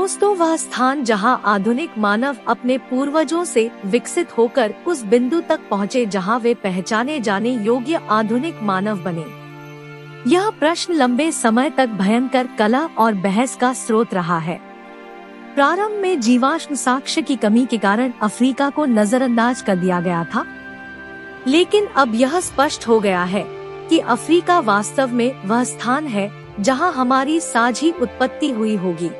दोस्तों, वह स्थान जहां आधुनिक मानव अपने पूर्वजों से विकसित होकर उस बिंदु तक पहुँचे जहां वे पहचाने जाने योग्य आधुनिक मानव बने। यह प्रश्न लंबे समय तक भयंकर कलह और बहस का स्रोत रहा है। प्रारंभ में जीवाश्म साक्ष्य की कमी के कारण अफ्रीका को नजरअंदाज कर दिया गया था, लेकिन अब यह स्पष्ट हो गया है कि अफ्रीका वास्तव में वह स्थान है जहां हमारी साझी उत्पत्ति हुई होगी।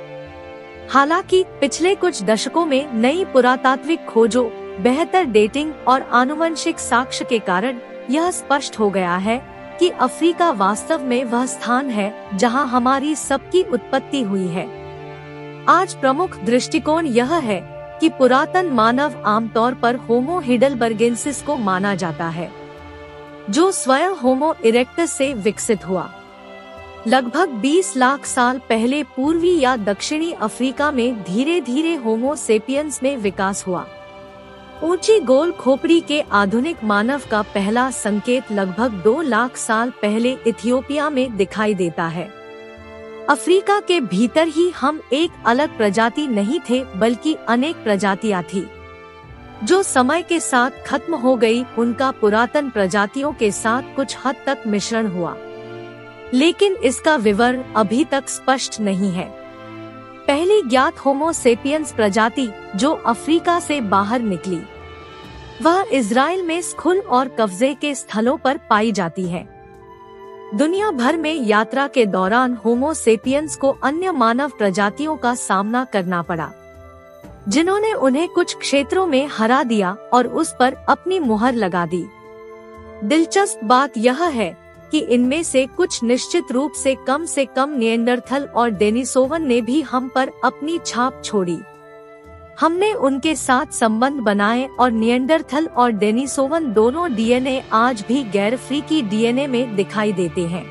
हालांकि पिछले कुछ दशकों में नई पुरातात्विक खोजों, बेहतर डेटिंग और आनुवंशिक साक्ष्य के कारण यह स्पष्ट हो गया है कि अफ्रीका वास्तव में वह स्थान है जहां हमारी सबकी उत्पत्ति हुई है। आज प्रमुख दृष्टिकोण यह है कि पुरातन मानव आमतौर पर होमो हिडेलबर्गेंसिस को माना जाता है, जो स्वयं होमो इरेक्टस से विकसित हुआ। लगभग 20 लाख साल पहले पूर्वी या दक्षिणी अफ्रीका में धीरे धीरे होमो सेपियंस में विकास हुआ। ऊंची गोल खोपड़ी के आधुनिक मानव का पहला संकेत लगभग 2 लाख साल पहले इथियोपिया में दिखाई देता है। अफ्रीका के भीतर ही हम एक अलग प्रजाति नहीं थे, बल्कि अनेक प्रजातियां थी, जो समय के साथ खत्म हो गई। उनका पुरातन प्रजातियों के साथ कुछ हद तक मिश्रण हुआ, लेकिन इसका विवरण अभी तक स्पष्ट नहीं है। पहली ज्ञात होमो सेपियंस प्रजाति जो अफ्रीका से बाहर निकली, वह इजराइल में स्खुल और कब्जे के स्थलों पर पाई जाती है। दुनिया भर में यात्रा के दौरान होमो सेपियंस को अन्य मानव प्रजातियों का सामना करना पड़ा, जिन्होंने उन्हें कुछ क्षेत्रों में हरा दिया और उस पर अपनी मुहर लगा दी। दिलचस्प बात यह है कि इनमें से कुछ निश्चित रूप से कम निएंडरथल और डेनिसोवन ने भी हम पर अपनी छाप छोड़ी। हमने उनके साथ संबंध बनाए और निएंडरथल और डेनिसोवन दोनों डीएनए आज भी गैर अफ्रीकी डीएनए में दिखाई देते हैं।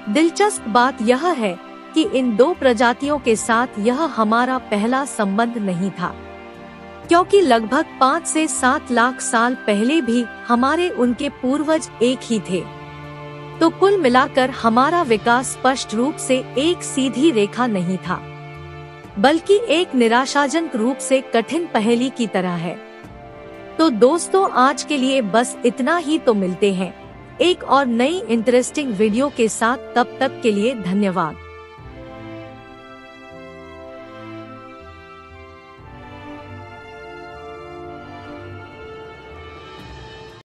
दिलचस्प बात यह है कि इन दो प्रजातियों के साथ यह हमारा पहला संबंध नहीं था, क्योंकि लगभग 5 से 7 लाख साल पहले भी हमारे उनके पूर्वज एक ही थे। तो कुल मिलाकर हमारा विकास स्पष्ट रूप से एक सीधी रेखा नहीं था, बल्कि एक निराशाजनक रूप से कठिन पहेली की तरह है। तो दोस्तों, आज के लिए बस इतना ही। तो मिलते हैं एक और नई इंटरेस्टिंग वीडियो के साथ। तब तक के लिए धन्यवाद।